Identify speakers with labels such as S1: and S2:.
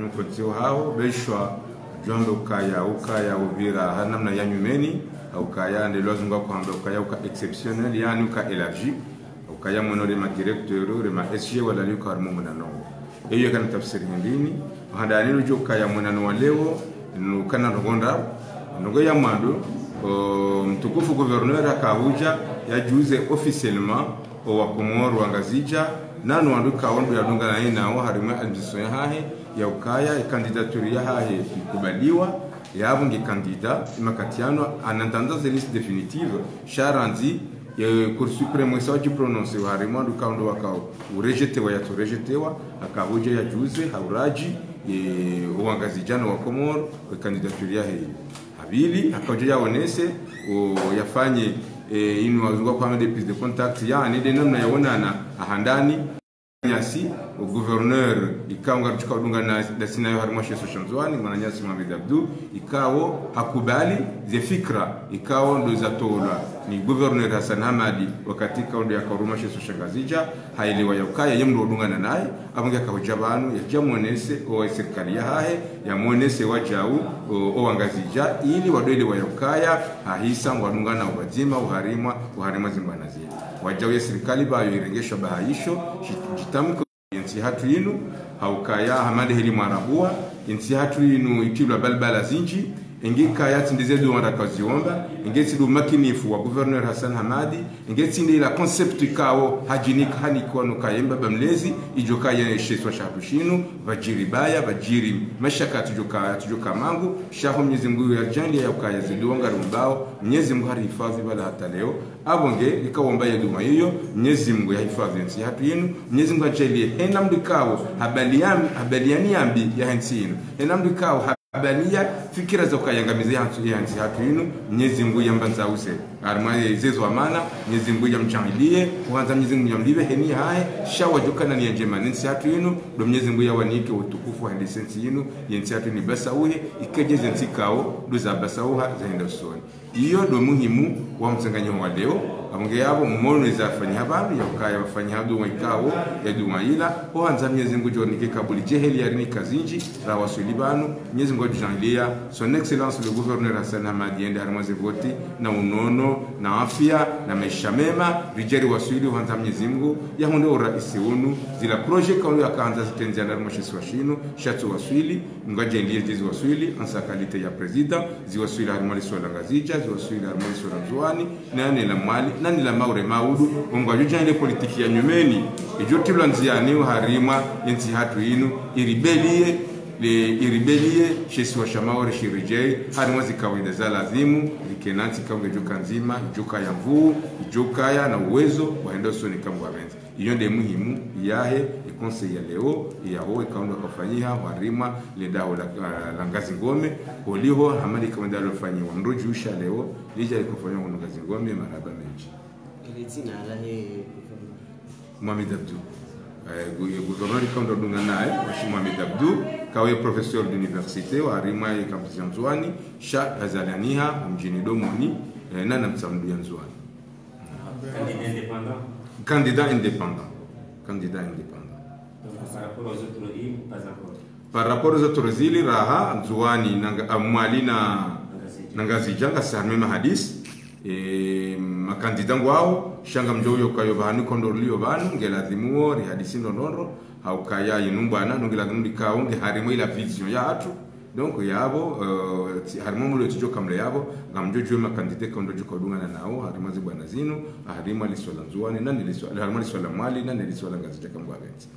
S1: nuko hao beshwa jombe ukaya uvira hanamna ya nyumeni ukaya ndelo zunga kwamba ukaya uka exceptionnel yani uka élargi ukaya monore ma directeur ma SG wala liko harmo munano iyo kana tafsiri ndini hada nilo joka ya munano leo nukana rogonda nugo ya mando mtukufu gouverneur akavuja yajuze officiellement wa Komoro wangazija nanu wanduka wandu yadunga na nao harimo administration hahe ya ukaya candidature ya hahe ikubaliwa yabunge candidat makatiano en attendant les listes définitives charandi Cour suprême ça du prononcer harimo nduka ndo wakao urejetewa ya turejetewa akavuja yajuze hauraji wangazijana wa Komoro kwa candidature ya hahe habili akavuja yaonese yafanye inu wazungu kwa des prises de contact ya ni de namna yaonana ahandani nyasi au gouverneur ikawa katika udunga na sinayo harimo Sheso Shanzwani mwananyasi Mohamed Abdou ikawo hakubali ze fikra ikawa ndo zatola ni gouverneur Hassan Hamadi wakati kaundo yakaruma Sheso Shangazija haelewa yakaya yemro udunga na naye abunge akawajabanu yajamonese o serikali ya hahe yamonese wajau o wangazija ili wadoile wa yakaya ahisa ngwadunga na ubazima uharima zimbana zile wajau ya serikali bayo irengesha bahaisho jitamko yensi hatu inu haukaya hamade heli marabua yensi hatu inu itilwa balbala zinji ingeka yati ndizedu wanakaziomba ingeti du makinifu wa gouverneur Hassan Hamadi ingeti ndi la concept kao hajinika haniko no kayemba bamlezi ijoka ya Sheso Shabushinu vajiri baya vajiri mashaka tujoka mangu shaho Mwenyezi Mungu ya jandi ya ukaya zidonga rumbao Mwenyezi Mungu hifadhi bala hata leo abonge ikaomba ya duma hiyo Mwenyezi Mungu ya hifadhi nsi hatu yenu Mwenyezi Mungu ajalie henamdu kao habaliani ambi ya hensi yenu henamdu kao abania fikira za kuyangamiza yanzi hatu yinu Mwenyezi Mungu yambanza use armaye zezo amana Mwenyezi Mungu yamchangilie kwanza Mwenyezi Mungu yamlibe heni hae shawa jokana ni njema nsi hatu yinu do Mwenyezi Mungu yawanike utukufu hadi sensi yinu yensi hatu ni basauhe ikeje nsi kao do za basauha zaenda usoni iyo do muhimu wa msanganyo wa leo abonge yabo mumono izafanya abantu yakaya bafanya hadu mwikao ya dumaila ohanza Mwenyezi Mungu jonike kabuli jeheli yarini kazinji rawasuli banu Mwenyezi Mungu jangilia son excellence le gouverneur Hassan Hamadi ende harmaze voti na unono na afya na maisha mema rijeri wasuli ohanza Mwenyezi Mungu yahonde uraisi unu zila projet kaundu yakaanza zitenzia na Sheso Shinu shatu wasuli ngajengie jizi wasuli ansa kalite ya president ziwasuli harmali swala ngazija ziwasuli harmali swala Nzwani nani la mwali nani la maure maudu ungwajuja ile politiki ya nyumeni ijotibla nziani harima yensi hatu inu iribelie Sheso Shamaore shirijei harima zikawinde za lazimu likenanti kaunge joka nzima joka ya mvuu joka ya na uwezo waenda usoni kambu wabenzi iyo nde muhimu yahe conseil ya leo yaho ikaunda kufanyia harima ledao la ngazi ngome holiho hamadi kama ndalo fanywa mrojusha leo lija ikufanywa kwa ngazi ngome maraba menji
S2: Tina alahe
S1: Mohamed Abdou gouverneur ikaunda dunga naye Mohamed Abdou kawe professeur d'université wa harima ya campus ya Nzwani sha azalaniha mjini Domoni na mtsamdu ya Nzwani candidat indépendant. Par rapport aux autres îles, Raha, Nzwani, Mwali na Ngazijanga sarmema hadis makandidat wao shanga mjoyo kayo banu kondorlio banu ngeladhimuo ri hadisi ndonondo haukaya yinumbana ngeladhimudi kao nge harimo ila vision ya atu donc yabo harimo mulo tijo kamle yabo ngamjojo makandidat kondo joko dunga nao harimo zibwana zinu harimo liswala Nzwani nani liswala harimo liswala Mwali nani liswala Ngazija kambwa beti.